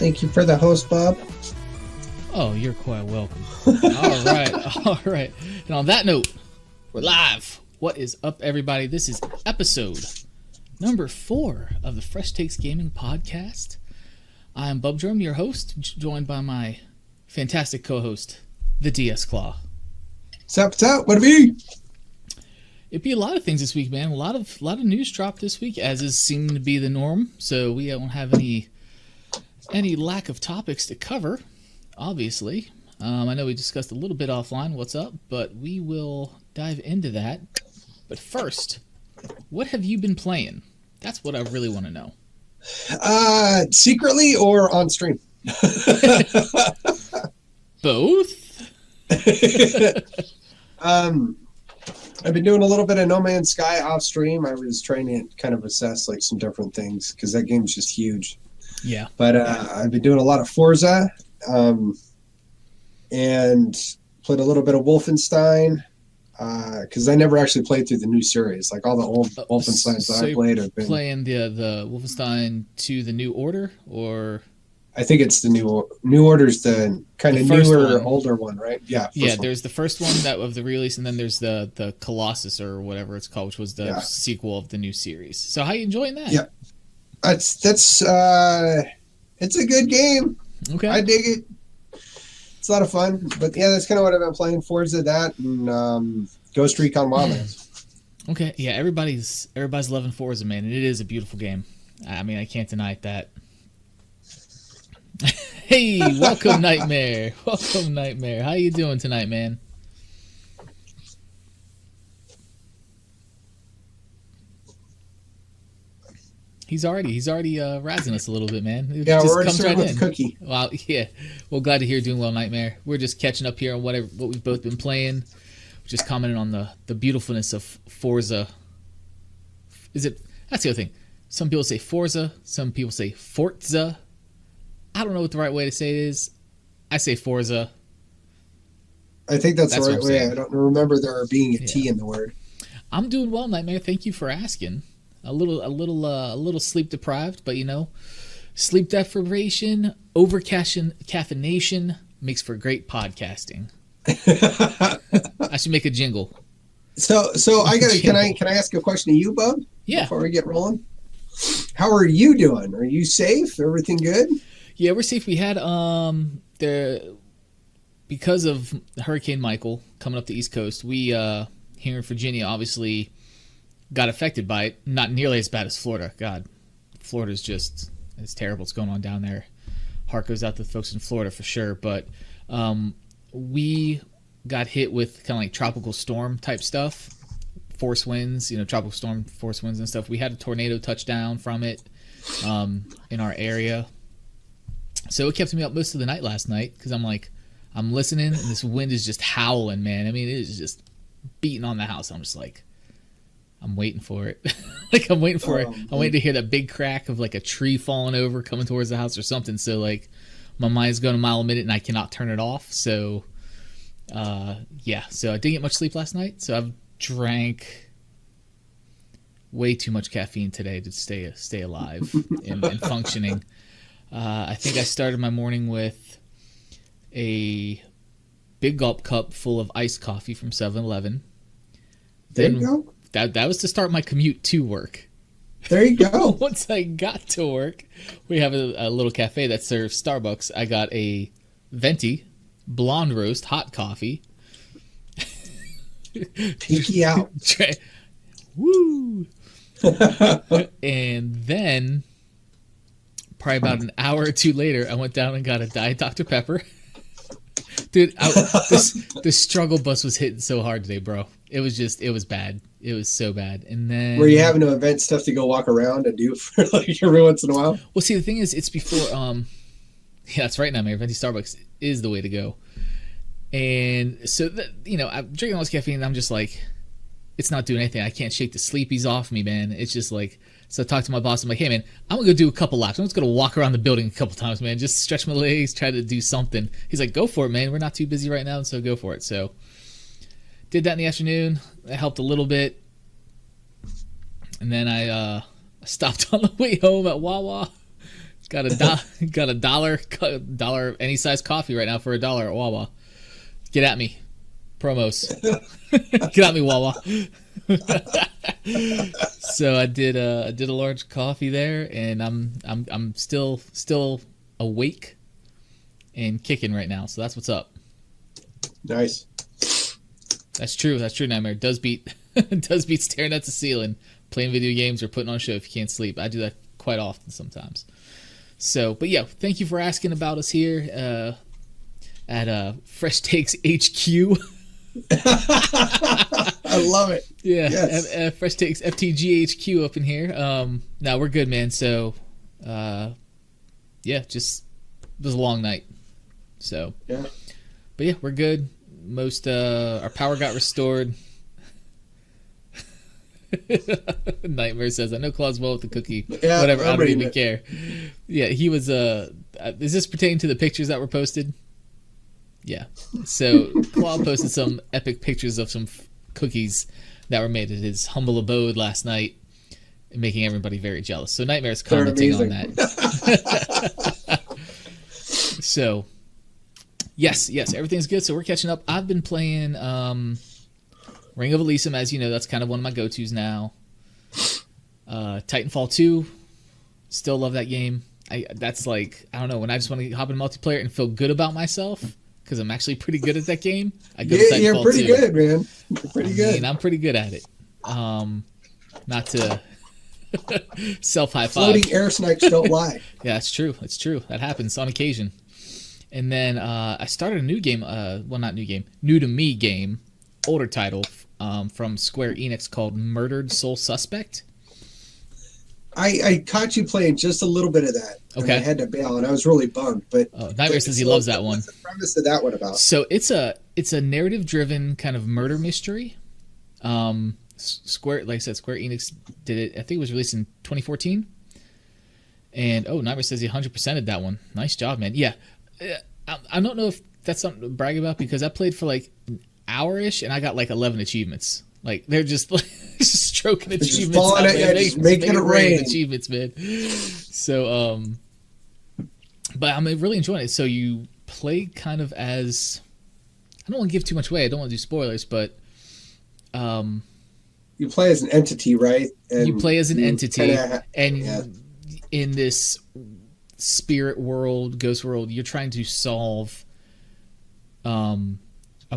Thank you for the host, Bob. Oh, you're quite welcome. All right, all right. And on that note, we're live. What is up, everybody? This is episode number 4 of the Fresh Takes Gaming podcast. I'm Bub Drum, your host, joined by my fantastic co-host, the DS Claw. What's up? What it be? It'd be a lot of things this week, man. A lot of news dropped this week, as is seeming to be the norm. So we don't have any lack of topics to cover, obviously. I know we discussed a little bit offline what's up, but we will dive into that. But first, what have you been playing? That's what I really want to know. Secretly or on stream? Both? I've been doing a little bit of No Man's Sky off stream. I was trying to kind of assess like some different things because that game's just huge. Yeah. But I've been doing a lot of Forza and played a little bit of Wolfenstein because I never actually played through the new series. Like all the old Wolfensteins that I played have been playing the Wolfenstein 2 The New Order, or I think it's the New Order's the kind of newer, older one, right? Yeah. Yeah, there's the first one that of the release, and then there's the Colossus or whatever it's called, which was the sequel of the new series. So how you enjoying that? Yeah. That's it's a good game. Okay. I dig it. It's a lot of fun. But yeah, that's kind of what I've been playing. Forza, that, and Ghost Recon Wildlands. Okay. Yeah, everybody's loving Forza, man, and it is a beautiful game. I mean, I can't deny that. Hey, welcome Nightmare. Welcome Nightmare. How you doing tonight, man? He's already razzing us a little bit, man. It yeah, just we're comes right in. With cookie. Wow, yeah. Well, glad to hear you're doing well, Nightmare. We're just catching up here on what we've both been playing. Just commenting on the beautifulness of Forza. That's the other thing. Some people say Forza, some people say Forza. I don't know what the right way to say it is. I say Forza. I think that's the right way. I don't remember there being a T in the word. I'm doing well, Nightmare. Thank you for asking. A little sleep deprived, but sleep deprivation, over caffeination makes for great podcasting. I should make a jingle. So I gotta can I ask a question to you, Bub? Yeah. Before we get rolling. How are you doing? Are you safe? Everything good? Yeah, we're safe. We had because of Hurricane Michael coming up the East Coast, we here in Virginia obviously got affected by it. Not nearly as bad as Florida. God, Florida's it's terrible what's going on down there. Heart goes out to the folks in Florida for sure. But we got hit with kind of like tropical storm type stuff, force winds, tropical storm force winds and stuff. We had a tornado touchdown from it in our area. So it kept me up most of the night last night because I'm listening and this wind is just howling, man. I mean, it is just beating on the house. I'm just like, I'm waiting for it. I'm waiting for it. I'm waiting to hear that big crack of like a tree falling over coming towards the house or something. So my mind's going a mile a minute and I cannot turn it off. So yeah. So I didn't get much sleep last night. So I've drank way too much caffeine today to stay alive and functioning. I think I started my morning with a big gulp cup full of iced coffee from 7-Eleven. There you go. That was to start my commute to work. There you go. Once I got to work, we have a little cafe that serves Starbucks. I got a venti blonde roast hot coffee. Peeky out. Woo! And then probably about an hour or two later, I went down and got a Diet Dr. Pepper. Dude, the struggle bus was hitting so hard today, bro. It was bad. It was so bad. And then were you having to invent stuff to go walk around and do for like every once in a while? Well, see, the thing is, it's before. Yeah, that's right now, man. Venti Starbucks is the way to go. And so, I'm drinking all this caffeine, and I'm just like, it's not doing anything. I can't shake the sleepies off me, man. It's just like, so I talked to my boss. I'm like, hey, man, I'm going to go do a couple laps. I'm just going to walk around the building a couple times, man. Just stretch my legs, try to do something. He's like, go for it, man. We're not too busy right now, so go for it. So did that in the afternoon. That helped a little bit. And then I stopped on the way home at Wawa, got a dollar any size coffee right now for $1 at Wawa. Get at me. Promos. Get at me, Wawa. So I did a large coffee there, and I'm still awake and kicking right now. So that's what's up. Nice. That's true, Nightmare. It does beat staring at the ceiling, playing video games, or putting on a show if you can't sleep. I do that quite often sometimes. So, but yeah, thank you for asking about us here at Fresh Takes HQ. I love it. Yeah, yes. Fresh Takes FTG HQ up in here. Now we're good, man. So, yeah, just it was a long night. So, yeah, but yeah, we're good. Most our power got restored. Nightmare says, "I know Claude's well with the cookie. Yeah, whatever. I don't even care." Yeah, he was. Is this pertaining to the pictures that were posted? Yeah. So Claude posted some epic pictures of some cookies that were made at his humble abode last night, making everybody very jealous. So Nightmare's commenting on that. So, yes, everything's good. So we're catching up. I've been playing Ring of Elysium, as you know. That's kind of one of my go-tos now. Titanfall 2, still love that game. That's like, I don't know, when I just want to hop in multiplayer and feel good about myself, because I'm actually pretty good at that game. I go to Titanfall you're pretty 2. good, man. You're pretty good. I mean, I'm pretty good at it. Not to self-high five. Floating air snipes don't lie. Yeah, it's true. It's true. That happens on occasion. And then I started a new game. Well, not new game. New to me game. Older title from Square Enix called Murdered Soul Suspect. I caught you playing just a little bit of that. Okay. I had to bail, and I was really bummed. But Nightmare says he loves that one. What's the premise of that one about? So it's a narrative-driven kind of murder mystery. Square, like I said, Square Enix did it. I think it was released in 2014. And Nightmare says he 100%ed that one. Nice job, man. Yeah, I don't know if that's something to brag about, because I played for like an hour-ish and I got like 11 achievements. Like they're just like stroking achievements. Just falling at you, just making it rain. Achievements, man. So, but I'm really enjoying it. So you play kind of as, I don't want to give too much away. I don't want to do spoilers, but you play as an entity, right? And you play as an entity, and yeah. In this spirit world, ghost world, you're trying to solve a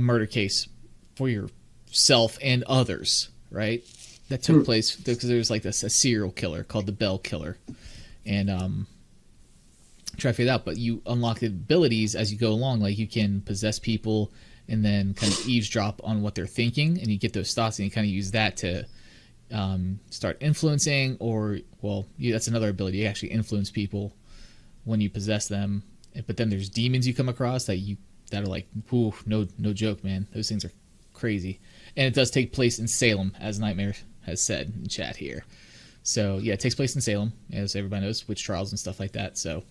murder case for yourself and others, right? That took place because there's like a serial killer called the Bell Killer, and try to figure it out. But you unlock the abilities as you go along. Like you can possess people and then kind of eavesdrop on what they're thinking, and you get those thoughts, and you kind of use that to start influencing, or that's another ability. You actually influence people when you possess them. But then there's demons you come across that are like, whew, no joke, man. Those things are crazy. And it does take place in Salem, as Nightmare has said in chat here. So yeah, it takes place in Salem, as everybody knows, witch trials and stuff like that. So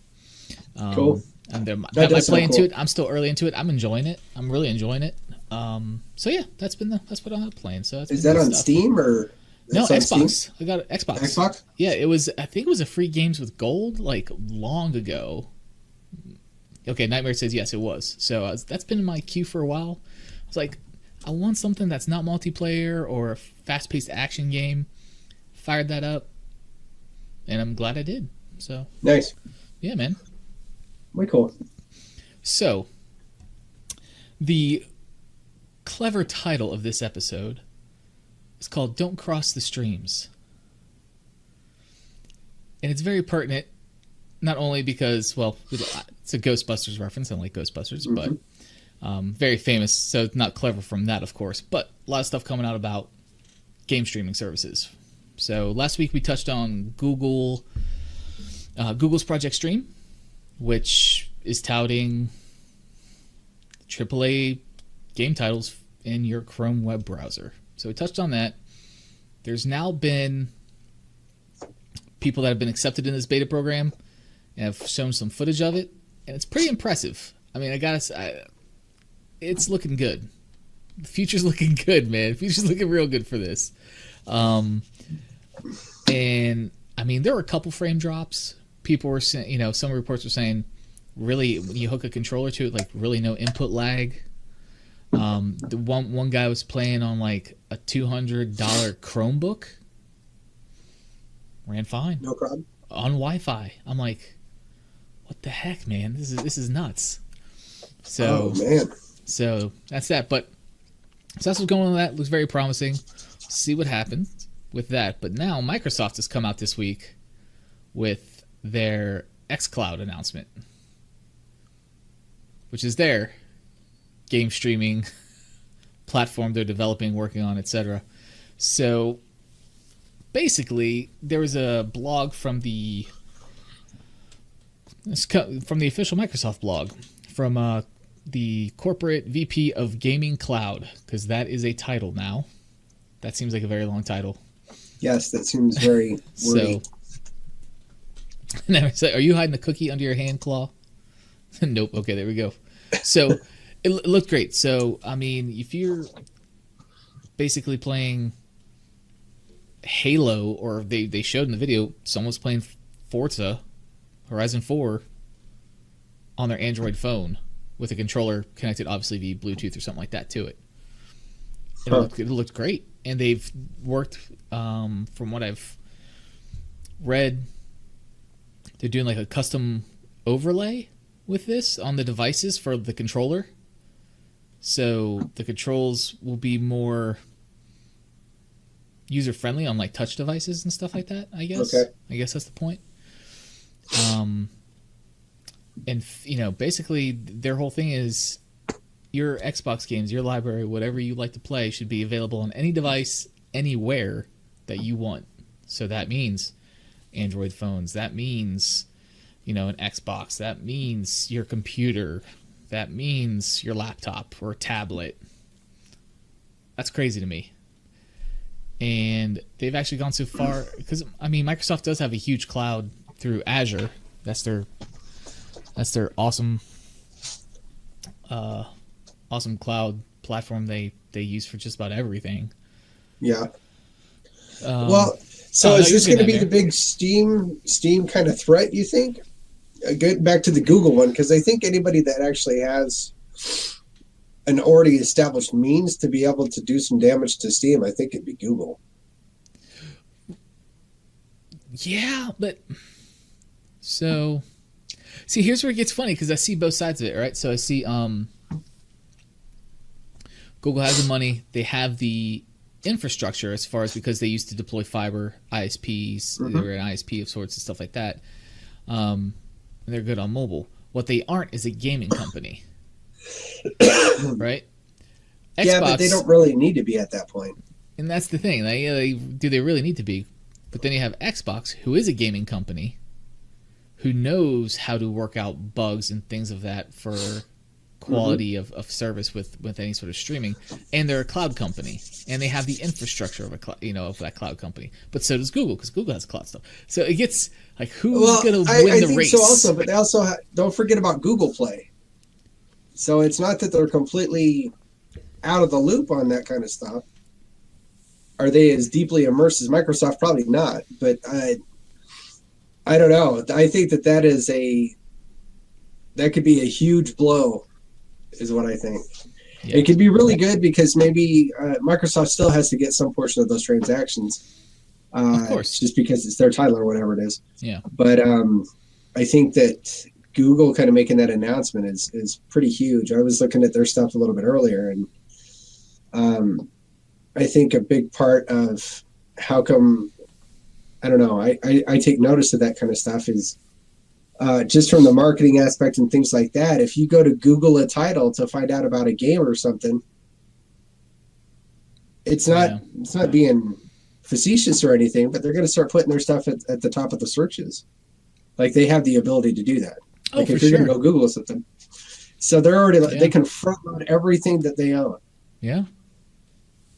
cool. And got my play into it. I'm still early into it. I'm enjoying it. I'm really enjoying it. So yeah, that's what I'm playing. So is that on Steam or? No, Xbox. Steam? I got an Xbox. Xbox? Yeah, I think it was a free Games with Gold like long ago. Okay, Nightmare says yes, it was. So that's been in my queue for a while. I was like, I want something that's not multiplayer or a fast-paced action game. Fired that up, and I'm glad I did. So nice. Yeah, man. Way cool. So, the clever title of this episode is called Don't Cross the Streams. And it's very pertinent, not only because, it's a Ghostbusters reference. I like Ghostbusters, but very famous. So not clever from that, of course. But a lot of stuff coming out about game streaming services. So last week we touched on Google's Project Stream, which is touting AAA game titles in your Chrome web browser. So we touched on that. There's now been people that have been accepted in this beta program and have shown some footage of it, and it's pretty impressive. I mean, I gotta say, it's looking good. The future's looking good, man. The future's looking real good for this. And I mean, there were a couple frame drops, people were saying, some reports were saying, really, when you hook a controller to it, like really no input lag. The one guy was playing on like a $200 Chromebook, ran fine, No problem. on Wi-Fi. I'm like, what the heck, man? This is nuts. So, Oh man. so that's that. But so that's what's going on with that. Looks very promising. See what happens with that. But now Microsoft has come out this week with their XCloud announcement, which is their game streaming platform they're developing, working on, etc. So basically, there was a blog from the official Microsoft blog from the corporate VP of Gaming Cloud, because that is a title now. That seems like a very long title. Yes, that seems very wordy. So, are you hiding a cookie under your hand, Claw? Nope. Okay, there we go. So it looked great. So, I mean, if you're basically playing Halo, or they showed in the video, someone's playing Forza Horizon 4 on their Android phone with a controller connected, obviously via Bluetooth or something like that, to it. It looked great. And they've worked, from what I've read, they're doing like a custom overlay with this on the devices for the controller. So the controls will be more user-friendly on like touch devices and stuff like that, I guess. Okay. I guess that's the point. And, basically their whole thing is your Xbox games, your library, whatever you like to play, should be available on any device, anywhere that you want. So that means Android phones. That means, an Xbox. That means your computer. That means your laptop or tablet. That's crazy to me. And they've actually gone so far, because, Microsoft does have a huge cloud through Azure. That's their awesome cloud platform they use for just about everything. Yeah. Is this going to be the big Steam kind of threat, you think? Get back to the Google one, because I think anybody that actually has an already established means to be able to do some damage to Steam, I think it'd be Google. Yeah, but so see, here's where it gets funny, because I see both sides of it, right? So I see Google has the money, they have the infrastructure as far as, because they used to deploy fiber ISPs, they were an ISP of sorts and stuff like that. They're good on mobile. What they aren't is a gaming company, right? Xbox, yeah, but they don't really need to be at that point. And that's the thing. Do they really need to be? But then you have Xbox, who is a gaming company, who knows how to work out bugs and things of that for quality of service with any sort of streaming, and they're a cloud company, and they have the infrastructure of of that cloud company. But so does Google, because Google has cloud stuff. So it gets like, who's going to win the race? So also, but they also don't forget about Google Play. So it's not that they're completely out of the loop on that kind of stuff. Are they as deeply immersed as Microsoft? Probably not. But I don't know. I think that could be a huge blow, is what I think. Yeah. It could be really good, because maybe Microsoft still has to get some portion of those transactions. Of course. Just because it's their title or whatever it is. Yeah. But I think that Google kind of making that announcement is pretty huge. I was looking at their stuff a little bit earlier, and I think a big part of how come, I don't know, I take notice of that kind of stuff is just from the marketing aspect and things like that. If you go to Google a title to find out about a game or something, it's not being facetious or anything, but they're going to start putting their stuff at the top of the searches. Like, they have the ability to do that. Like, if you're going to go Google something. So they're already, they can front load everything that they own. Yeah.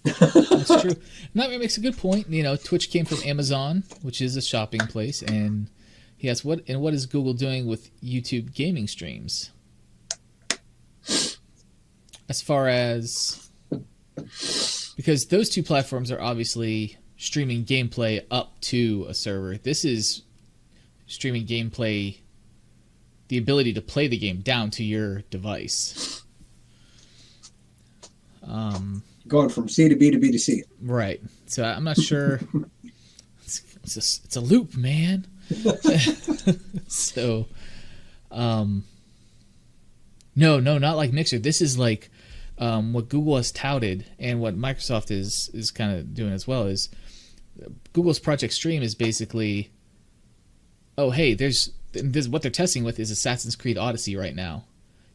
That's true. And that makes a good point. Twitch came from Amazon, which is a shopping place, and yes, what is Google doing with YouTube gaming streams? As far as, because those two platforms are obviously streaming gameplay up to a server. This is streaming gameplay, the ability to play the game down to your device. Going from C to B to B to C. Right. So I'm not sure. It's a loop, man. So, no, not like Mixer. This is like what Google has touted, and what Microsoft is kind of doing as well. Is Google's Project Stream is basically, oh hey, there's what they're testing with is Assassin's Creed Odyssey right now.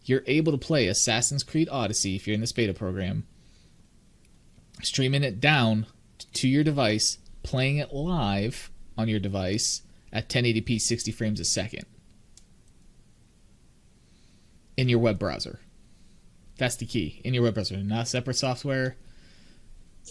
You're able to play Assassin's Creed Odyssey if you're in this beta program, streaming it down to your device, playing it live on your device at 1080p 60 frames a second in your web browser. That's the key. In your web browser, not separate software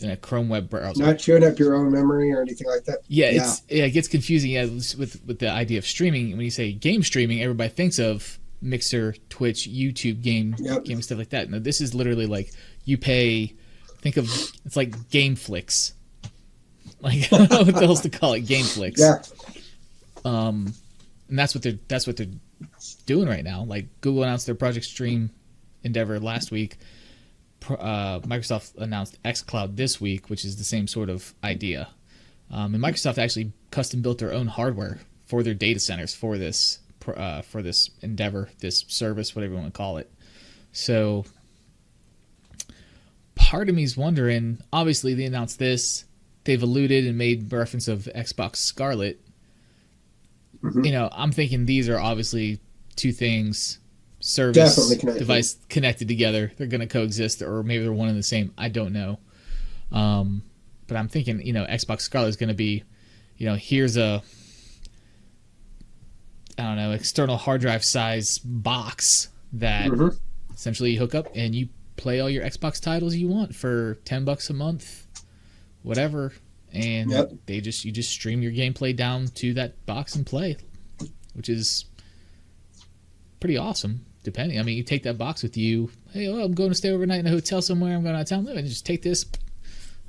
in a Chrome web browser. Not chewing up your own memory or anything like that. Yeah, it gets confusing with the idea of streaming. When you say game streaming, everybody thinks of Mixer, Twitch, YouTube, game stuff like that. No, this is literally like you pay. Think of it's like GameFlix. Like I don't know what else to call it, GameFlix. Yeah. And that's what they're doing right now. Like Google announced their Project Stream endeavor last week. Microsoft announced XCloud this week, which is the same sort of idea. And Microsoft actually custom built their own hardware for their data centers for this endeavor, this service, whatever you want to call it. So part of me is wondering, obviously they announced this, they've alluded and made reference of Xbox Scarlet. Mm-hmm. You know, I'm thinking these are obviously two things, service, device connected together. They're going to coexist, or maybe they're one and the same. I don't know. But I'm thinking, you know, Xbox Scarlet is going to be, you know, here's a, I don't know, external hard drive size box that essentially you hook up and you play all your Xbox titles you want for $10 a month, whatever, and you just stream your gameplay down to that box and play, which is pretty awesome. Depending, I mean, you take that box with you. Hey, I'm going to stay overnight in a hotel somewhere. I'm going out of town, and just take this,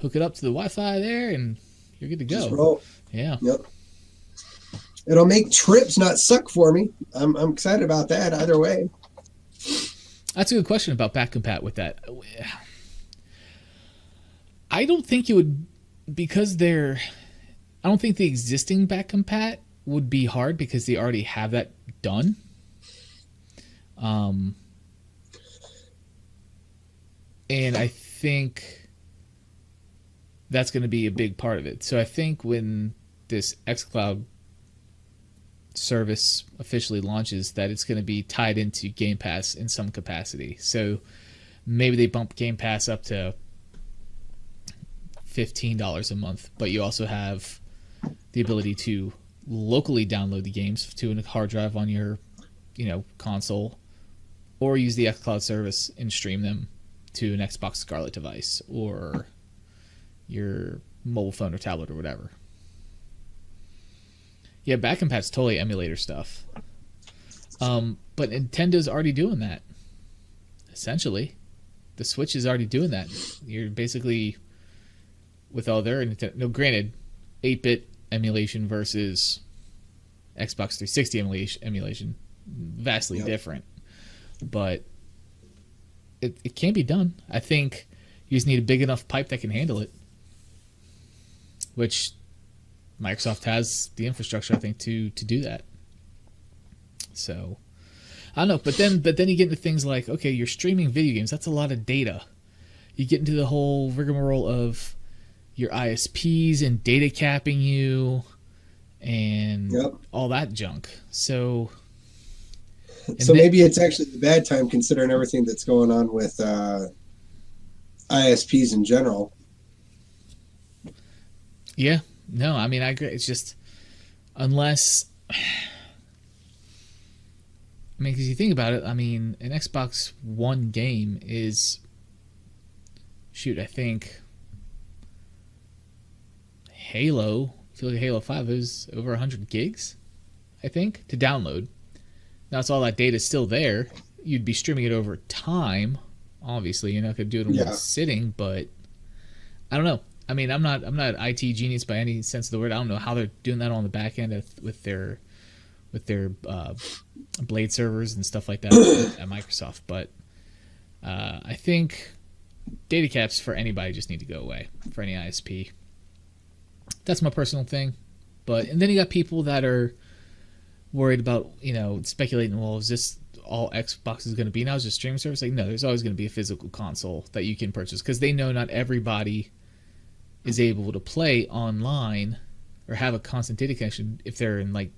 hook it up to the Wi-Fi there, and you're good to go. Just roll. Yeah. Yep. It'll make trips not suck for me. I'm excited about that either way. That's a good question about back compat with that. I don't think it would, because I don't think the existing back compat would be hard because they already have that done. And I think that's going to be a big part of it. So I think when this xCloud service officially launches, that it's going to be tied into Game Pass in some capacity. So maybe they bump Game Pass up to $15 a month, but you also have the ability to locally download the games to a hard drive on your, you know, console, or use the xCloud service and stream them to an Xbox Scarlet device or your mobile phone or tablet or whatever. Yeah, back compat's totally emulator stuff. But Nintendo's already doing that. Essentially, the Switch is already doing that. You're basically, with all their no, granted, 8-bit emulation versus Xbox 360 emulation, vastly different. But it can be done. I think you just need a big enough pipe that can handle it, which Microsoft has the infrastructure, I think, to do that. So I don't know, but then you get into things like, okay, you're streaming video games. That's a lot of data. You get into the whole rigmarole of your ISPs and data capping you and all that junk. So maybe it's actually the bad time considering everything that's going on with ISPs in general. Yeah. No, I mean, I agree. It's just, unless, I mean, because you think about it, I mean, an Xbox One game is, I think Halo, I feel like Halo 5 is over 100 gigs, I think, to download. Now, it's all that data is still there. You'd be streaming it over time, obviously. You're not going to do it in one sitting, but I don't know. I mean, I'm not an IT genius by any sense of the word. I don't know how they're doing that on the back end with their with their Blade servers and stuff like that at Microsoft. But I think data caps for anybody just need to go away for any ISP. That's my personal thing. And then you got people that are worried about, speculating, well, is this all Xbox is going to be now? Is it a streaming service? Like, no, there's always going to be a physical console that you can purchase, because they know not everybody is able to play online or have a constant data connection if they're in, like,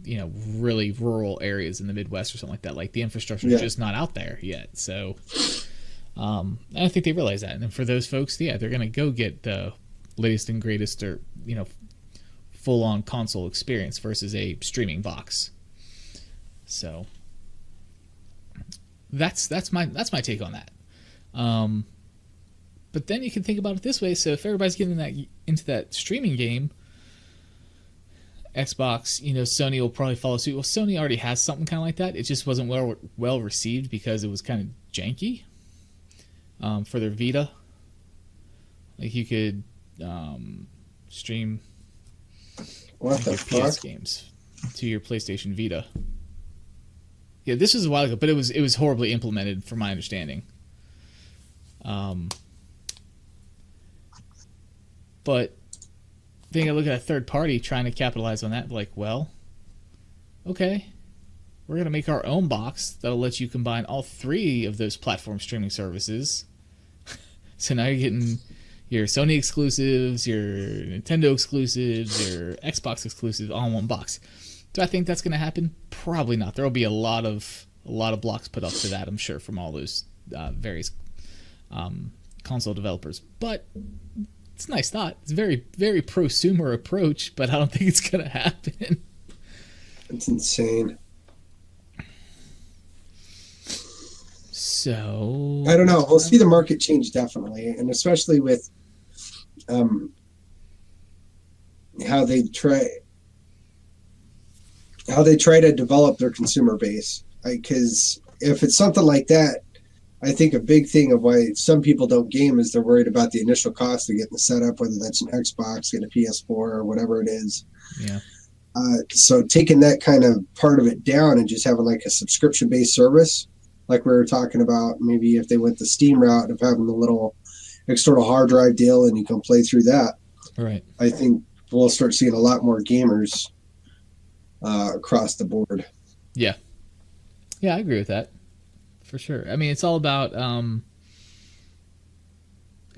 really rural areas in the Midwest or something like that. Like, the infrastructure is just not out there yet. So I think they realize that. And then for those folks, they're going to go get the latest and greatest, or full-on console experience versus a streaming box. So that's my take on that. But then you can think about it this way. So if everybody's getting into that streaming game, Xbox, Sony will probably follow suit. Well, Sony already has something kind of like that. It just wasn't well received because it was kind of janky for their Vita. Like, you could stream your PS games to your PlayStation Vita. Yeah, this was a while ago, but it was horribly implemented, from my understanding. But then I look at a third party trying to capitalize on that, like, well, okay, we're going to make our own box that'll let you combine all three of those platform streaming services. So now you're getting your Sony exclusives, your Nintendo exclusives, your Xbox exclusives all in one box. Do I think that's going to happen? Probably not. There will be a lot of blocks put up to that, I'm sure, from all those various console developers. But it's a nice thought. It's a very, very prosumer approach, but I don't think it's going to happen. It's insane. So I don't know. We'll see the market change, definitely, and especially with how they try to develop their consumer base. Because if it's something like that, I think a big thing of why some people don't game is they're worried about the initial cost of getting the setup, whether that's an Xbox, get a PS4, or whatever it is. Yeah. So taking that kind of part of it down and just having like a subscription-based service, like we were talking about, maybe if they went the Steam route of having the little external hard drive deal and you can play through that. Right. I think we'll start seeing a lot more gamers across the board. Yeah. Yeah, I agree with that. For sure. I mean, it's all about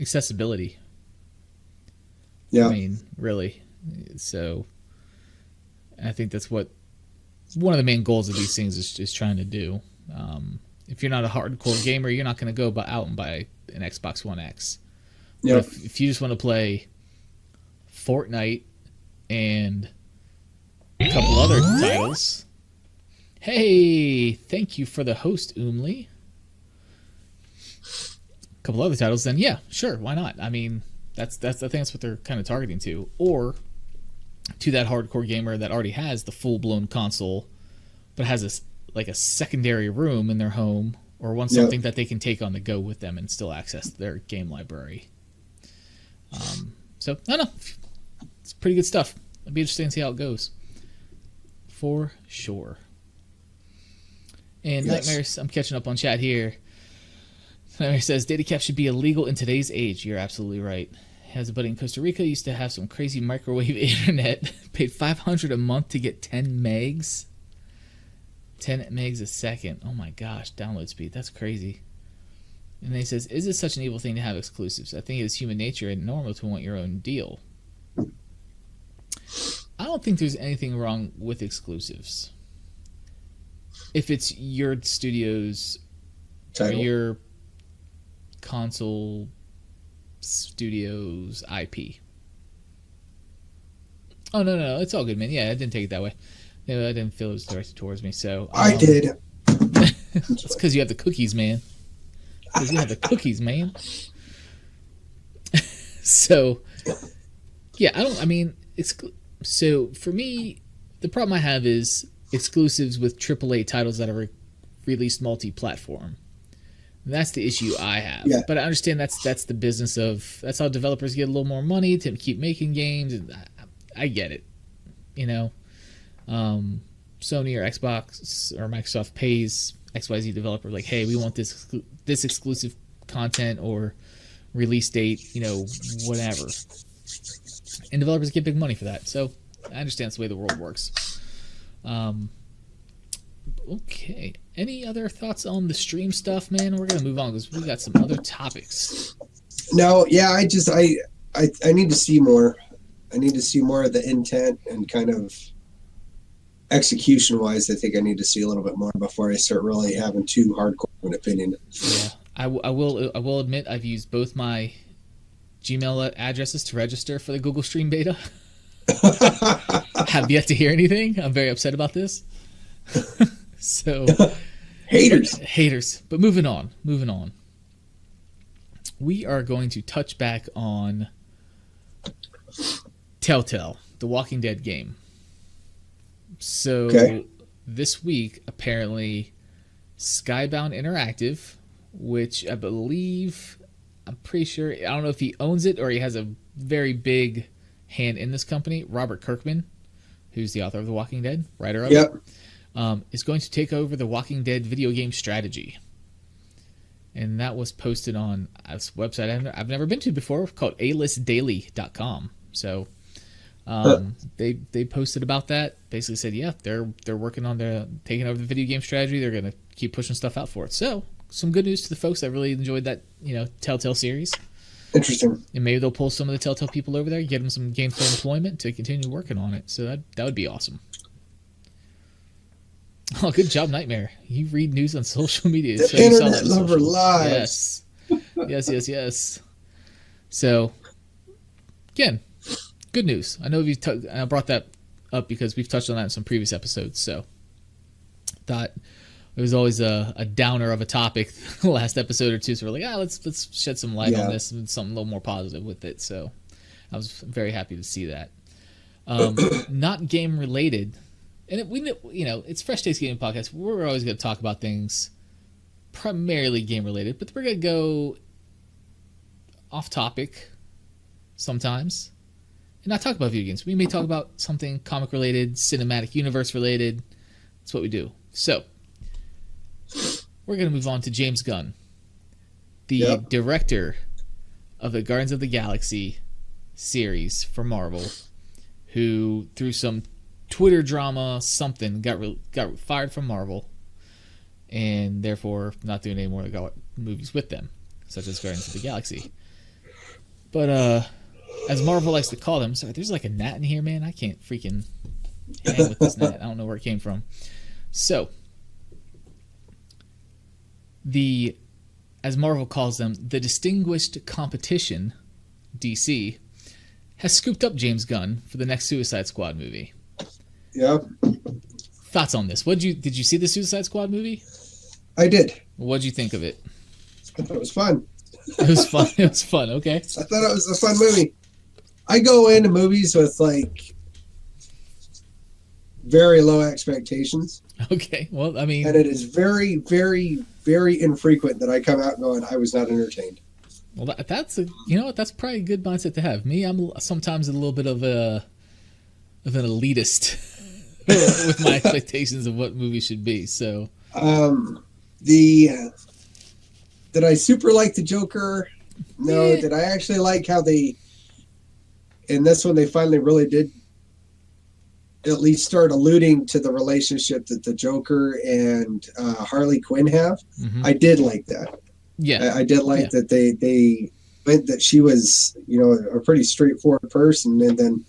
accessibility. Yeah. I mean, really. So I think that's what one of the main goals of these things is trying to do. If you're not a hardcore gamer, you're not going to go out and buy an Xbox One X. Yeah. But if you just want to play Fortnite and a couple other titles. Hey, thank you for the host, Oomly. A couple other titles, then yeah, sure, why not? I mean, I think that's what they're kind of targeting to, or to that hardcore gamer that already has the full-blown console, but has a secondary room in their home, or wants something that they can take on the go with them and still access their game library. So I don't know, it's pretty good stuff. It'll be interesting to see how it goes, for sure. And Yes. Nightmares, I'm catching up on chat here. Nightmare says, data cap should be illegal in today's age. You're absolutely right. Has a buddy in Costa Rica, used to have some crazy microwave internet. Paid $500 a month to get 10 megs. 10 megs a second. Oh my gosh, download speed. That's crazy. And then he says, is it such an evil thing to have exclusives? I think it is human nature and normal to want your own deal. I don't think there's anything wrong with exclusives. If it's your studio's or your console studio's IP. Oh, no, it's all good, man. Yeah, I didn't take it that way. No, I didn't feel it was directed towards me, so... I did. It's because you have the cookies, man. Because you have the cookies, man. So, yeah, so for me, the problem I have is exclusives with AAA titles that are released multi-platform. That's the issue I have. Yeah. But I understand that's the business of... That's how developers get a little more money to keep making games. And I get it. Sony or Xbox or Microsoft pays XYZ developer, like, hey, we want this exclusive content or release date, whatever. And developers get big money for that. So I understand that's the way the world works. Okay. Any other thoughts on the stream stuff, man? We're going to move on because we got some other topics. No, yeah, I need to see more. I need to see more of the intent and kind of execution-wise. I think I need to see a little bit more before I start really having too hardcore an opinion. Yeah, I will admit I've used both my Gmail addresses to register for the Google Stream beta. Have yet to hear anything. I'm very upset about this. So haters. But moving on. We are going to touch back on Telltale, the Walking Dead game. So This week, apparently, Skybound Interactive, which I'm pretty sure, I don't know if he owns it or he has a very big hand in this company, Robert Kirkman, who's the author of The Walking Dead, writer of it, is going to take over the Walking Dead video game strategy. And that was posted on a website I've never been to before called alistdaily.com. So they posted about that. Basically said, yeah, they're working on taking over the video game strategy. They're going to keep pushing stuff out for it. So some good news to the folks that really enjoyed that Telltale series. Interesting. And maybe they'll pull some of the Telltale people over there, get them some gainful employment to continue working on it. So that would be awesome. Oh, good job, Nightmare. You read news on social media. The internet lover lives. Yes. So, again, good news. I know I brought that up because we've touched on that in some previous episodes. So, thought it was always a downer of a topic the last episode or two. So we're like, let's shed some light on this and something a little more positive with it. So, I was very happy to see that. Not game related. And it's Fresh Takes Gaming Podcast. We're always going to talk about things primarily game related, but we're going to go off topic sometimes and not talk about video games. We may talk about something comic related, cinematic universe related. That's what we do. So we're going to move on to James Gunn, the director of the Guardians of the Galaxy series for Marvel, who through some Twitter drama, something got fired from Marvel, and therefore not doing any more movies with them, such as Guardians of the Galaxy. But as Marvel likes to call them, sorry, there's like a gnat in here, man. I can't freaking hang with this gnat. I don't know where it came from. So, as Marvel calls them, the Distinguished Competition, DC, has scooped up James Gunn for the next Suicide Squad movie. Yeah. Thoughts on this? Did you see the Suicide Squad movie? I did. What'd you think of it? I thought it was fun. It was fun. It was fun. Okay. I thought it was a fun movie. I go into movies with very low expectations. Okay. Well, I mean, and it is very, very, very infrequent that I come out going, I was not entertained. Well, that's probably a good mindset to have. Me, I'm sometimes a little bit of an elitist with my expectations of what movies should be. So, did I super like the Joker? No. Yeah. Did I actually like how in this one they finally really did at least start alluding to the relationship that the Joker and Harley Quinn have? Mm-hmm. I did like that. Yeah, I did like that they went that she was a pretty straightforward person, and then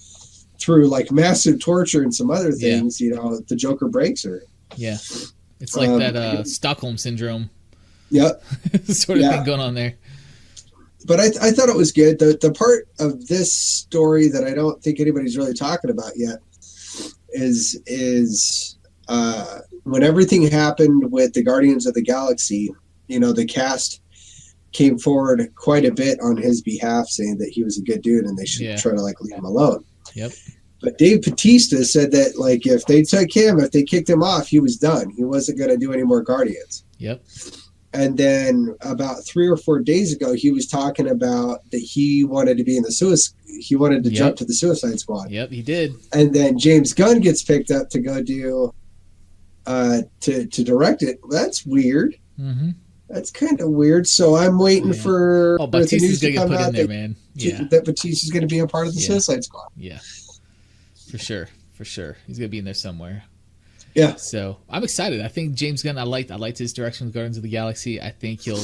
through massive torture and some other things, the Joker breaks her. Yeah, it's like that Stockholm syndrome. Yep, sort of thing going on there. But I thought it was good. The part of this story that I don't think anybody's really talking about yet is when everything happened with the Guardians of the Galaxy. The cast came forward quite a bit on his behalf, saying that he was a good dude and they should try to leave him alone. Yep. But Dave Bautista said that if they took him, if they kicked him off, he was done. He wasn't going to do any more Guardians. Yep. And then about 3 or 4 days ago, he was talking about that he wanted to be in he wanted to jump to the Suicide Squad. Yep, he did. And then James Gunn gets picked up to go do to direct it. That's weird. Mm-hmm. That's kind of weird. So I'm waiting for the Batista's news to gonna get come put in out there, man. Yeah, that Batista's going to be a part of the Yeah. Suicide Squad. yeah, for sure. He's gonna be in there somewhere. Yeah. So I'm excited. I think James Gunn. I liked his direction with Guardians of the Galaxy. I think he'll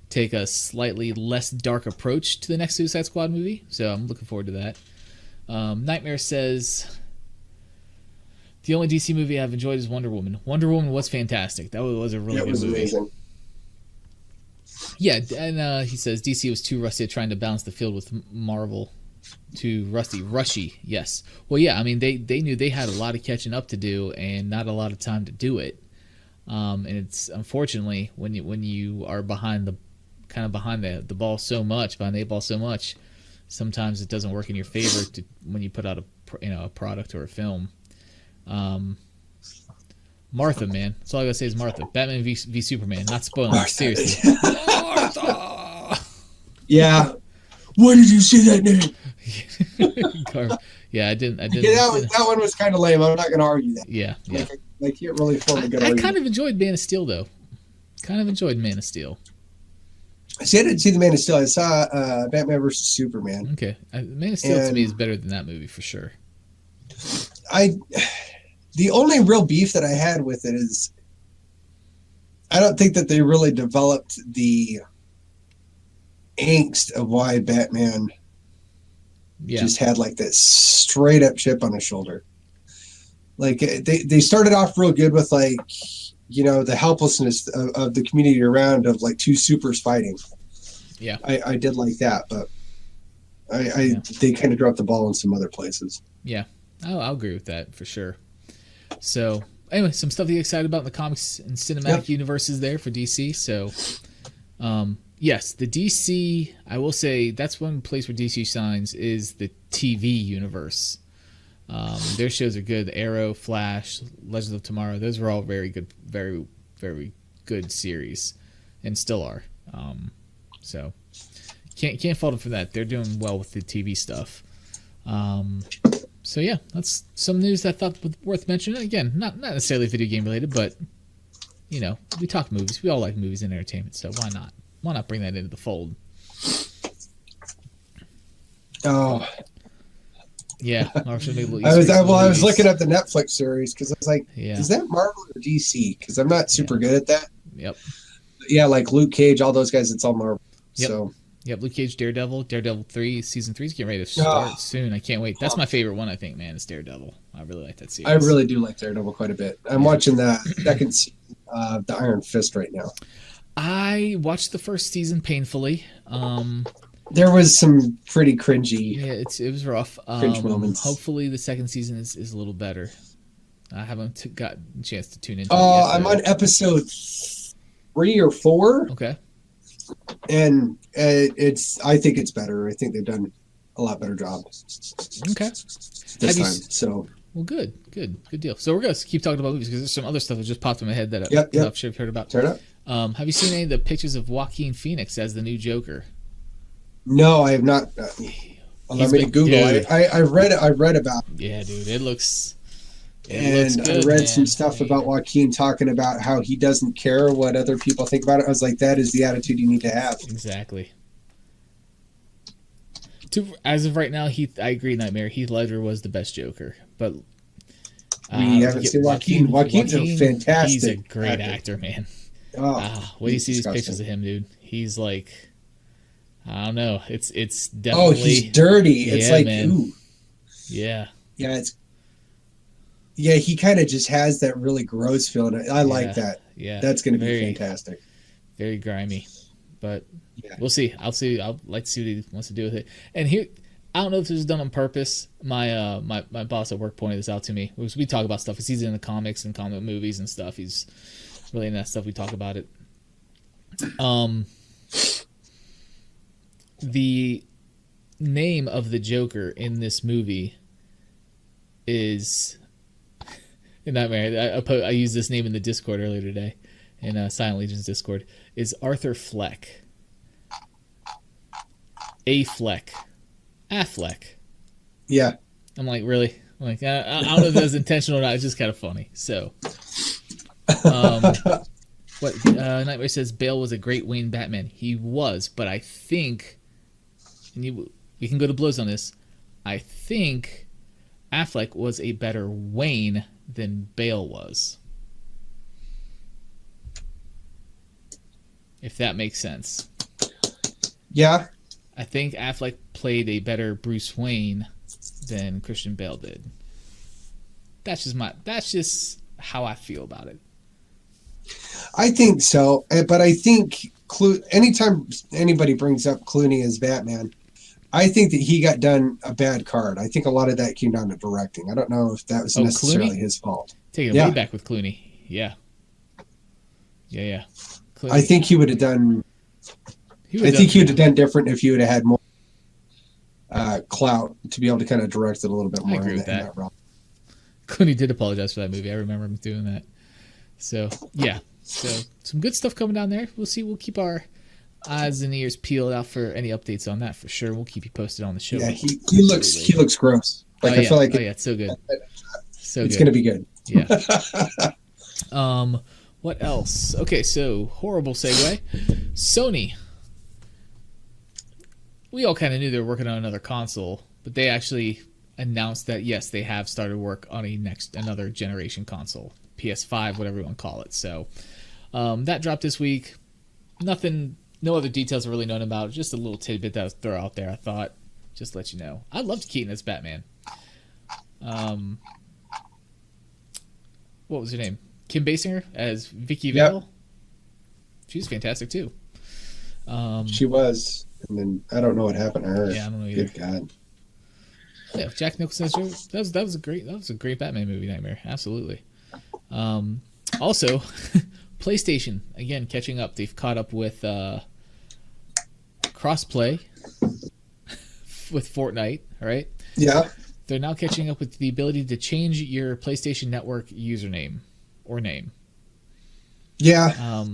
take a slightly less dark approach to the next Suicide Squad movie. So I'm looking forward to that. Nightmare says the only DC movie I've enjoyed is Wonder Woman. Wonder Woman was fantastic. That was a really good movie. Amazing. Yeah, and he says DC was too rusty at trying to balance the field with Marvel. Too rushy. Yes. Well, yeah. I mean, they knew they had a lot of catching up to do and not a lot of time to do it. And it's unfortunately when you are behind the ball so much, behind the eight ball so much, sometimes it doesn't work in your favor when you put out a product or a film. Martha, man. That's all I gotta say is Martha. Batman v Superman. Not spoiling. Martha. Seriously. Martha. Yeah. Why did you say that name? Yeah, I didn't. Yeah, that one was kind of lame. I'm not going to argue that. Yeah. I can't really form a good I argument. kind of enjoyed Man of Steel, though. I didn't see the Man of Steel. I saw Batman versus Superman. Okay. Man of Steel to me is better than that movie for sure. The only real beef that I had with it is I don't think that they really developed the angst of why Batman just had like that straight up chip on his shoulder. Like they started off real good with like, the helplessness of the community around of like two supers fighting. Yeah. I did like that, but they kind of dropped the ball in some other places. Yeah. I'll agree with that for sure. So anyway, some stuff to get excited about in the comics and cinematic universes there for DC. So, yes, the DC, I will say that's one place where DC shines is the TV universe. Their shows are good. Arrow, Flash, Legends of Tomorrow. Those were all very good, very, very good series and still are. So can't fault them for that. They're doing well with the TV stuff. So yeah, that's some news that I thought was worth mentioning. Again, not necessarily video game related, but we talk movies. We all like movies and entertainment, so why not? Why not bring that into the fold? Oh, yeah. I was looking up the Netflix series because I was like, is that Marvel or DC? Because I'm not super good at that. Yep. Yeah, like Luke Cage, all those guys, it's all Marvel. Yep. So. Yep, Luke Cage, Daredevil 3, season 3 is getting ready to start soon. I can't wait. That's my favorite one, I think, man, is Daredevil. I really like that series. I really do like Daredevil quite a bit. I'm watching the second season of the Iron Fist right now. I watched the first season painfully. There was some pretty cringy. Yeah, it was rough. Cringe moments. Hopefully the second season is a little better. I haven't gotten a chance to tune into it yet. I'm on episode 3 or 4. Okay. And I think it's better. I think they've done a lot better job. Okay. This time. So. Well, good deal. So we're gonna keep talking about movies because there's some other stuff that just popped in my head that I'm sure you've heard about. Turn up. Have you seen any of the pictures of Joaquin Phoenix as the new Joker? No, I have not. Let me Google. I read about it. Yeah, dude, it looks good, I read some stuff about Joaquin talking about how he doesn't care what other people think about it. I was like, that is the attitude you need to have. Exactly. As of right now, I agree, Nightmare. Heath Ledger was the best Joker, but we haven't seen Joaquin. Joaquin's a fantastic. He's a great actor, man. What do you see these pictures of him, dude? He's like, I don't know. It's definitely. Oh, he's dirty. It's like, man. Ooh. Yeah. Yeah, he kind of just has that really gross feeling. I like that. Yeah. That's going to be fantastic. Very grimy. But we'll see. I'd like to see what he wants to do with it. And here, I don't know if this was done on purpose. My my boss at work pointed this out to me. We talk about stuff. He's in the comics and comic movies and stuff. He's really into that stuff. We talk about it. The name of the Joker in this movie is Nightmare. I used this name in the Discord earlier today, in Silent Legion's Discord. Is Arthur Fleck. Affleck. Yeah. I'm like, really? I'm like, I don't know if that was intentional or not. It's just kind of funny. So, What Nightmare says, Bale was a great Wayne Batman. He was, but I think, and we can go to blows on this. I think Affleck was a better Wayne than Bale was. If that makes sense. Yeah. I think Affleck played a better Bruce Wayne than Christian Bale did. That's just how I feel about it. I think so, but I think anytime anybody brings up Clooney as Batman, I think that he got done a bad card. I think a lot of that came down to directing. I don't know if that was necessarily his fault. Taking it way back with Clooney. Yeah. Clooney. I think he would have done. I think he would have done different if he would have had more clout to be able to kind of direct it a little bit more. I agree with that. Clooney did apologize for that movie. I remember him doing that. So yeah, some good stuff coming down there. We'll see. We'll keep our eyes and ears peeled out for any updates on that for sure. We'll keep you posted on the show. Yeah, he looks gross. Like I feel like it's so good. It's gonna be good. Yeah. What else? Okay, so horrible segue. Sony. We all kind of knew they were working on another console, but they actually announced that yes, they have started work on another generation console, PS5, whatever you want to call it. So that dropped this week. Nothing, no other details are really known about. Just a little tidbit that I was throw out there. I thought just let you know. I loved Keaton as Batman. What was her name? Kim Basinger as Vicky Vale. Yep. She's fantastic too. She was, and then I don't know what happened to her. Yeah, I don't know either. Good God. Yeah, Jack Nicholson. That was a great Batman movie. Nightmare, absolutely. Also, PlayStation again catching up. They've caught up with crossplay with Fortnite. All right. Yeah. They're now catching up with the ability to change your PlayStation Network username or name. Yeah.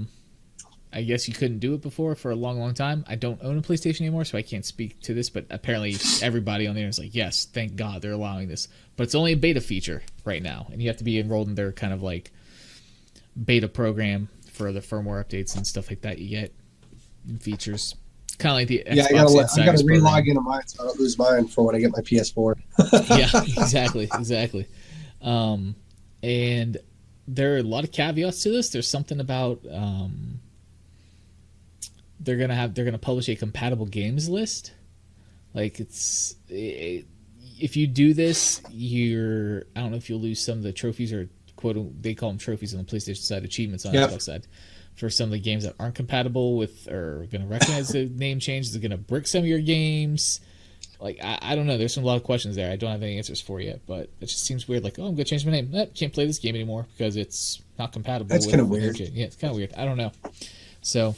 I guess you couldn't do it before for a long, long time. I don't own a PlayStation anymore, so I can't speak to this, but apparently everybody on there is like, yes, thank God they're allowing this. But it's only a beta feature right now, and you have to be enrolled in their kind of like beta program for the firmware updates and stuff like that you get and features. Kind of like the Xbox I gotta re-log into mine so I don't lose mine for when I get my PS4. Yeah, exactly. And there are a lot of caveats to this. There's something about they're gonna publish a compatible games list. Like if you do this, I don't know if you'll lose some of the trophies or they call them trophies on the PlayStation side, achievements on the Xbox side. For some of the games that aren't compatible with or going to recognize the name change, is it going to brick some of your games? Like, I don't know. There's a lot of questions there. I don't have any answers for yet, but it just seems weird. Like, oh, I'm going to change my name. Can't play this game anymore because it's not compatible. That's kind of weird. Yeah, it's kind of weird. I don't know. So,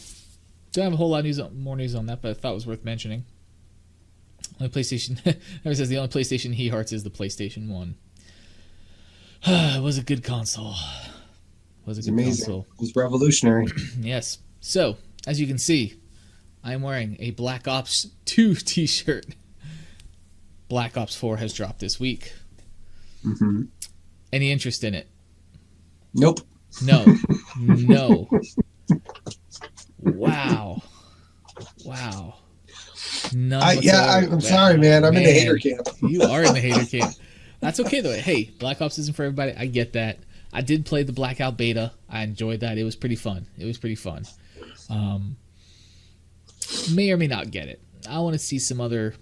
don't have a whole lot of more news on that, but I thought it was worth mentioning. Only PlayStation, never says the only PlayStation he hearts is the PlayStation 1. It was a good console. Was a good console. It was revolutionary. Yes. So, as you can see, I am wearing a Black Ops 2 t-shirt. Black Ops 4 has dropped this week. Mm-hmm. Any interest in it? Nope. No. Wow. None whatsoever. I'm sorry, man. I'm in the hater camp. You are in the hater camp. That's okay, though. Hey, Black Ops isn't for everybody. I get that. I did play the Blackout beta. I enjoyed that. It was pretty fun. May or may not get it. I want to see some other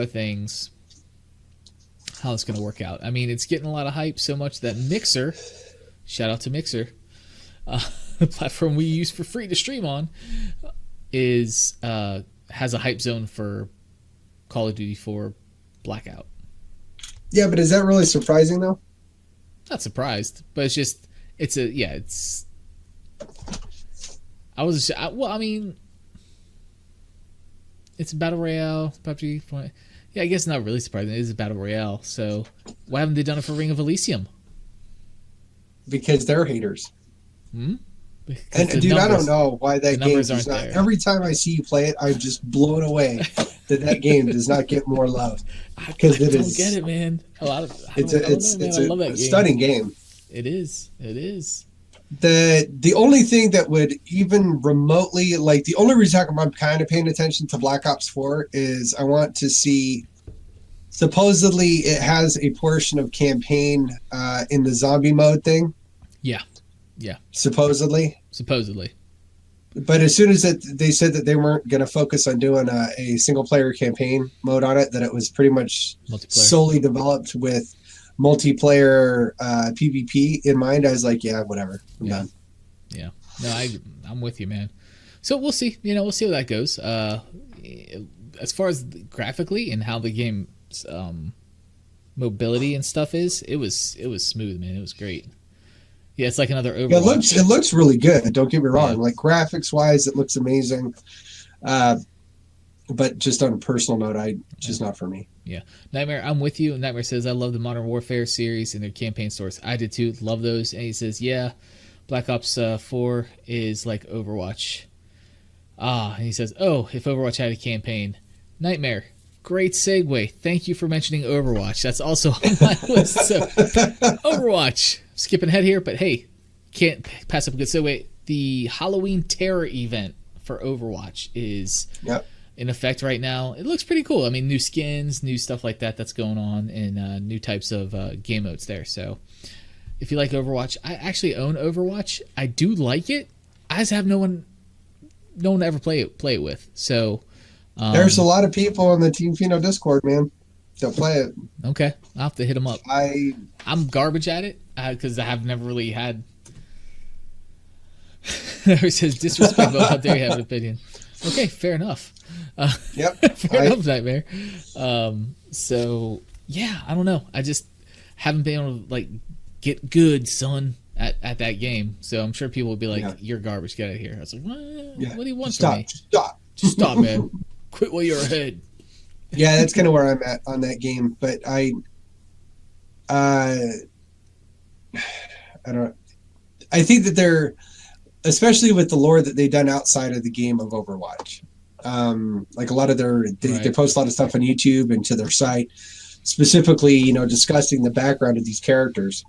things. How it's going to work out. I mean, it's getting a lot of hype so much that Mixer, shout out to Mixer, the platform we use for free to stream on, has a hype zone for Call of Duty 4 Blackout. Yeah, but is that really surprising though? Not surprised, but it's just it's. I mean, it's a battle royale. PUBG. Yeah, I guess not really surprising. It is a battle royale. So why haven't they done it for Ring of Elysium? Because they're haters. And dude, I don't know why that game does not. Every time I see you play it, I'm just blown away that game does not get more love. Because I don't get it, man. It's a stunning game. It is. The only thing that would even remotely, like the only reason I'm kind of paying attention to Black Ops 4 is I want to see, supposedly it has a portion of campaign in the zombie mode thing. Yeah. Supposedly. But as soon as they said that they weren't going to focus on doing a single player campaign mode on it, that it was pretty much solely developed with multiplayer PvP in mind, I was like, yeah, whatever. I'm done. Yeah. No, I'm with you, man. So we'll see. We'll see how that goes. As far as graphically and how the game's mobility and stuff is, it was smooth, man. It was great. Yeah, it's like another Overwatch. Yeah, it looks really good. Don't get me wrong. Yeah. Like graphics wise, it looks amazing. But just on a personal note, just not for me. Yeah. Nightmare, I'm with you. Nightmare says, I love the Modern Warfare series and their campaign stores. I did too. Love those. And he says, yeah, Black Ops 4 is like Overwatch. And he says, oh, if Overwatch had a campaign. Nightmare, great segue. Thank you for mentioning Overwatch. That's also on my list. So, Overwatch. Skipping ahead here, but hey, can't pass up a good segue. The Halloween Terror event for Overwatch is in effect right now. It looks pretty cool. I mean, new skins, new stuff like that's going on, and new types of game modes there. So if you like Overwatch, I actually own Overwatch. I do like it. I just have no one to ever play it with. So there's a lot of people on the Team Fino Discord, man. They'll play it. Okay, I'll have to hit them up. I'm garbage at it because I have never really had. It says disrespect, but how dare you have an opinion? Okay, fair enough. Fair enough, Nightmare. So yeah, I don't know. I just haven't been able to like get good, son, at that game. So I'm sure people will be like, "You're garbage. Get out of here." I was like, "What do you want from me? Just stop, man. Quit while you're ahead." Yeah, that's kind of where I'm at on that game. But I don't. I think that they're, especially with the lore that they've done outside of the game of Overwatch. Like a lot of they post a lot of stuff on YouTube and to their site, specifically, discussing the background of these characters.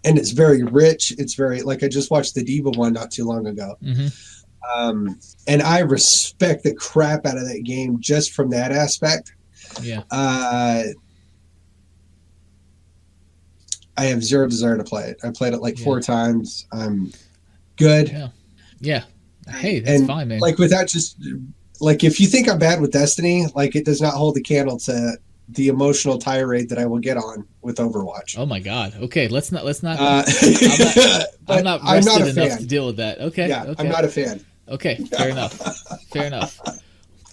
And it's very rich. It's very, like I just watched the Diva one not too long ago. Mm-hmm. And I respect the crap out of that game just from that aspect. Yeah. I have zero desire to play it. I played it like 4 times. I'm good. Yeah. Hey, that's fine, man. Like without just like, if you think I'm bad with Destiny, like it does not hold the candle to the emotional tirade that I will get on with Overwatch. Oh my God. Okay. Let's not, I'm not rested enough to deal with that. Okay. Yeah. Okay. I'm not a fan. Okay. Fair enough. Fair enough.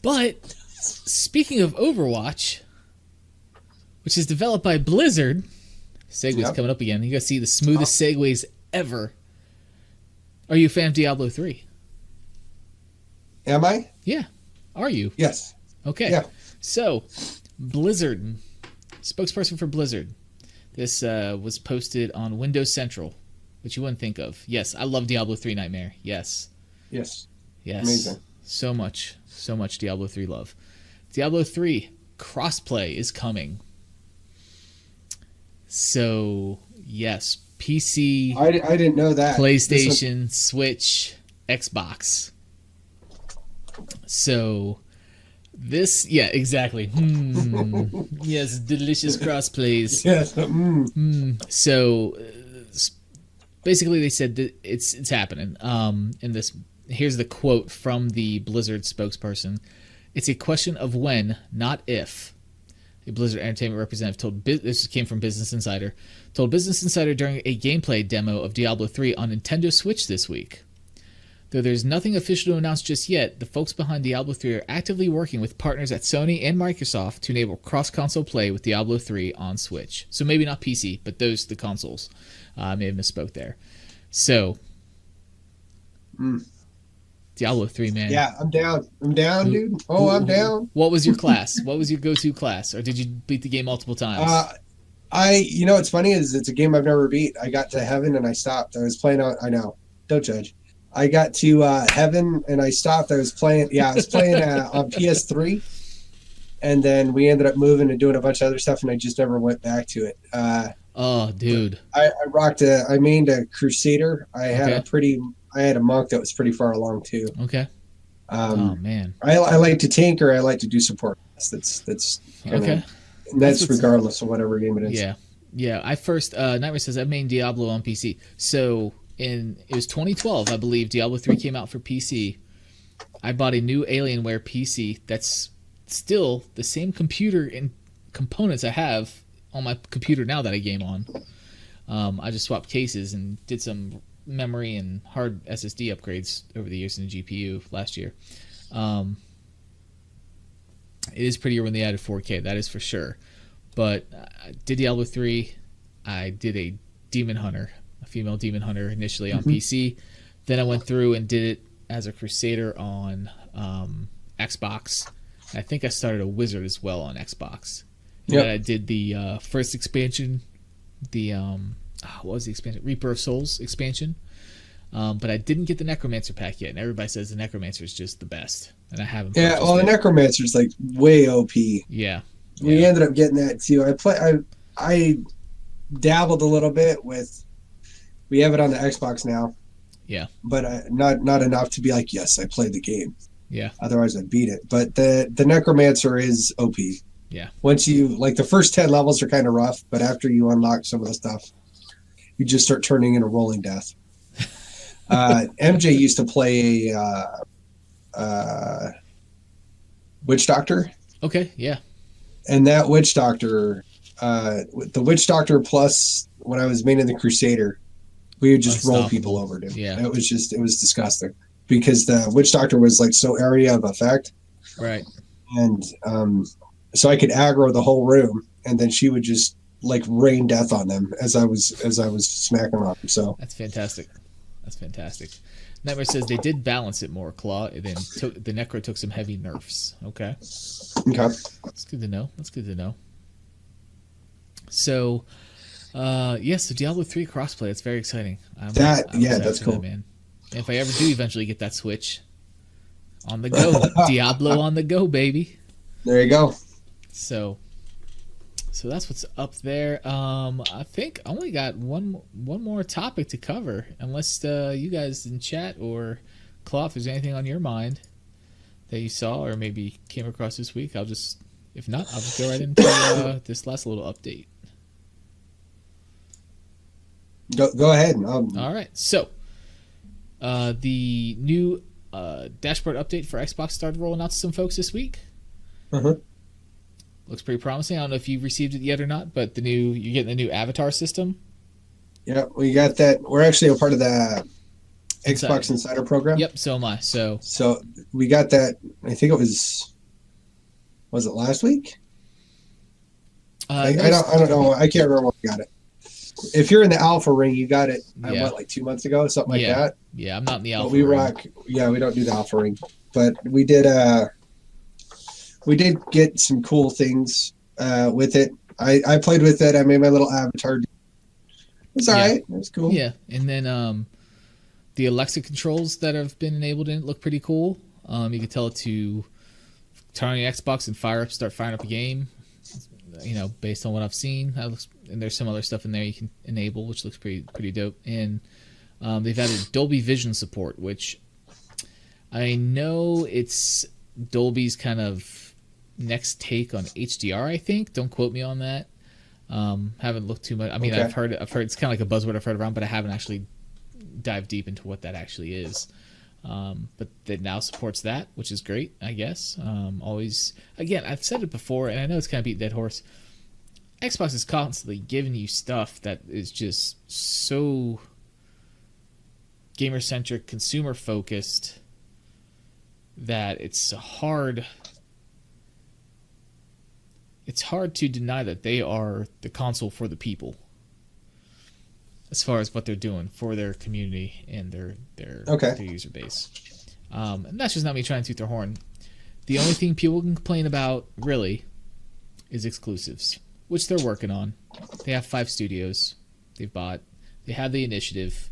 But speaking of Overwatch, which is developed by Blizzard, segue's coming up again. You guys see the smoothest segues ever. Are you a fan of Diablo 3? Am I? Yeah. Are you? Yes. Okay. Yeah. So, Blizzard, spokesperson for Blizzard. This was posted on Windows Central, which you wouldn't think of. Yes, I love Diablo 3 Nightmare. Yes. Yes. Amazing. So much Diablo 3 love. Diablo 3 crossplay is coming. So, yes, PC. I didn't know that. PlayStation, Switch, Xbox. So, exactly. Yes, delicious crossplays. Yes. So, basically, they said that it's happening. In this, here's the quote from the Blizzard spokesperson: "It's a question of when, not if." A Blizzard Entertainment representative told this came from Business Insider, told Business Insider during a gameplay demo of Diablo 3 on Nintendo Switch this week. Though there's nothing official to announce just yet, the folks behind Diablo 3 are actively working with partners at Sony and Microsoft to enable cross-console play with Diablo 3 on Switch. So maybe not PC, but the consoles. I may have misspoke there. So, Diablo 3, man. Yeah, I'm down. Dude. Oh, I'm down. What was your class? What was your go-to class? Or did you beat the game multiple times? What's funny is it's a game I've never beat. I got to heaven and I stopped. I was playing on, I know, don't judge. I got to heaven and I stopped. I was playing on PS3. And then we ended up moving and doing a bunch of other stuff and I just never went back to it. Oh, dude. I rocked I mained a Crusader. Okay. I had a monk that was pretty far along too. Okay. Oh Um, man. I like to tinker. I like to do support. That's kind Okay. of That's that's what's regardless of whatever game it is. yeah. Yeah. I first Nightmare says I main Diablo on PC. So it was 2012, I believe, Diablo 3 came out for PC. I bought a new Alienware PC that's still the same computer and components I have on my computer now that I game on. I just swapped cases and did some memory and hard SSD upgrades over the years in the GPU last year. It is prettier when they added 4K, that is for sure. But I did Diablo 3. I did a Demon Hunter, a female Demon Hunter initially on PC. Then I went through and did it as a Crusader on Xbox. I think I started a Wizard as well on Xbox. And then I did the first expansion, the what was the expansion? Reaper of Souls expansion. But I didn't get the Necromancer pack yet, and everybody says the Necromancer is just the best, and I haven't. Yeah, well, the Necromancer's like way OP. Yeah, we ended up getting that too. I dabbled a little bit with. We have it on the Xbox now. Yeah, but not enough to be like, yes, I played the game. Yeah. Otherwise, I'd beat it. But the Necromancer is OP. Yeah. Once you like the first 10 levels are kind of rough, but after you unlock some of the stuff, you just start turning into rolling death. MJ used to play Witch Doctor. Okay. Yeah. And that Witch Doctor, the Witch Doctor plus when I was maining the Crusader, we would just roll people over, dude. Yeah. It was disgusting because the Witch Doctor was like so area of effect. Right. And so I could aggro the whole room, and then she would just like rain death on them as I was smacking on them. So that's fantastic. That's fantastic. Nightmare says they did balance it more, Claw. And then the Necro took some heavy nerfs. Okay. That's good to know. So, so Diablo 3 crossplay. That's very exciting. That's cool, that, man. And if I ever do eventually get that Switch on the go, Diablo on the go, baby. There you go. So that's what's up there. I think I only got one more topic to cover, unless you guys in chat or Claw, if there's anything on your mind that you saw or maybe came across this week. If not, I'll just go right into this last little update. Go ahead. All right. So the new dashboard update for Xbox started rolling out to some folks this week. Looks pretty promising. I don't know if you've received it yet or not, but you're getting the new avatar system. Yeah, we got that. We're actually a part of the Xbox Insider program. Yep, so am I. So we got that. I think it was it last week? I don't know. I can't remember when we got it. If you're in the alpha ring, you got it. Like 2 months ago, something like that. Yeah, I'm not in the alpha. But we rock. Yeah, we don't do the alpha ring, but we did. We did get some cool things with it. I played with it. I made my little avatar. It's all right. It was cool. Yeah, and then the Alexa controls that have been enabled in it look pretty cool. You can tell it to turn on your Xbox and start firing up a game. Based on what I've seen, and there's some other stuff in there you can enable, which looks pretty dope. And they've added Dolby Vision support, which I know it's Dolby's kind of next take on HDR. I think. Don't quote me on that. Haven't looked too much. I mean, okay. I've heard it's kind of like a buzzword I've heard around, but I haven't actually dived deep into what that actually is. But it now supports that, which is great, I guess. Always, again, I've said it before, and I know it's kind of beat a dead horse. Xbox is constantly giving you stuff that is just so gamer-centric, consumer-focused that it's hard to deny that they are the console for the people as far as what they're doing for their community and their user base. And that's just not me trying to toot their horn. The only thing people can complain about, really, is exclusives, which they're working on. They have 5 studios they've bought. They have the initiative,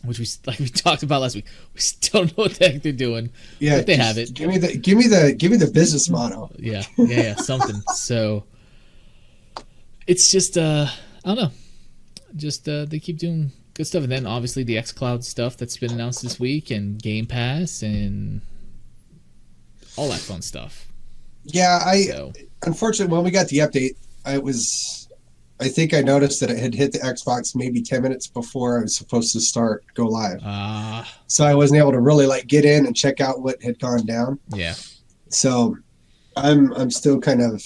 which we talked about last week. We still don't know what the heck they're doing. Yeah, but they have it. Give me the business motto. Yeah, something. So it's just I don't know. Just they keep doing good stuff, and then obviously the XCloud stuff that's been announced this week, and Game Pass, and all that fun stuff. Yeah, unfortunately, when we got the update, I think I noticed that it had hit the Xbox maybe 10 minutes before I was supposed to go live. So I wasn't able to really like get in and check out what had gone down. Yeah. So I'm still kind of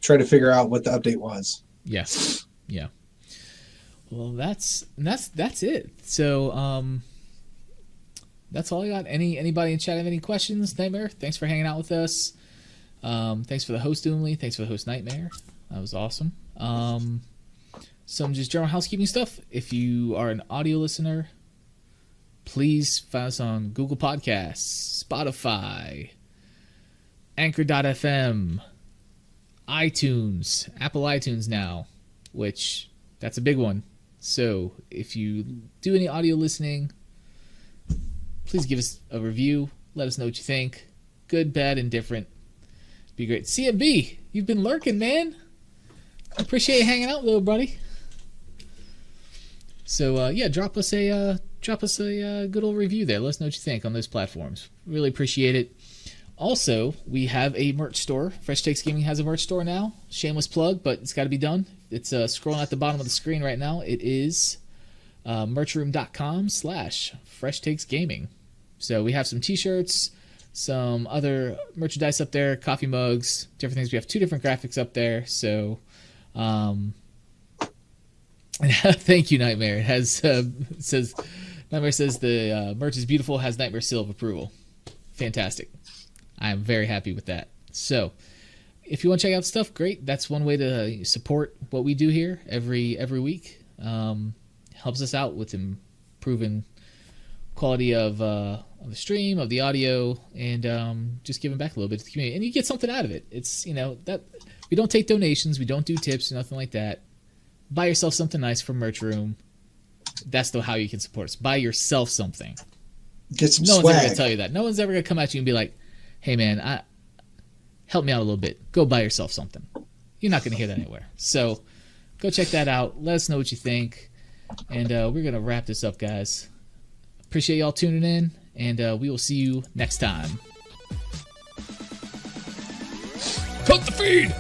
trying to figure out what the update was. Yeah. Yeah. Well, that's it. So that's all I got. Anybody in chat have any questions? Nightmare, thanks for hanging out with us. Thanks for the host, Doomly. Thanks for the host, Nightmare. That was awesome. Some just general housekeeping stuff. If you are an audio listener, please find us on Google Podcasts, Spotify, Anchor.fm, iTunes, Apple iTunes now, which that's a big one. So if you do any audio listening, please give us a review. Let us know what you think. Good, bad, indifferent. It'd be great. CMB, you've been lurking, man. I appreciate you hanging out, little buddy. So yeah, drop us a good old review there. Let us know what you think on those platforms. Really appreciate it. Also, we have a merch store. Fresh Takes Gaming has a merch store now. Shameless plug, but it's got to be done. It's scrolling at the bottom of the screen right now. It is merchroom.com/FreshTakesGaming. So we have some t-shirts, some other merchandise up there, coffee mugs, different things. We have 2 different graphics up there. So thank you, Nightmare. It has Nightmare says the merch is beautiful, has Nightmare seal of approval. Fantastic. I am very happy with that. So if you want to check out stuff, great. That's one way to support what we do here every week. Helps us out with improving quality of the stream, of the audio, and just giving back a little bit to the community. And you get something out of it. It's, that we don't take donations, we don't do tips, nothing like that. Buy yourself something nice from Merch Room. That's how you can support us. Buy yourself something. Get some No swag. one's ever going to tell you that. No one's ever going to come at you and be like, hey, man, help me out a little bit. Go buy yourself something. You're not going to hear that anywhere. So go check that out. Let us know what you think. And we're going to wrap this up, guys. Appreciate y'all tuning in, and we will see you next time. Cut the feed!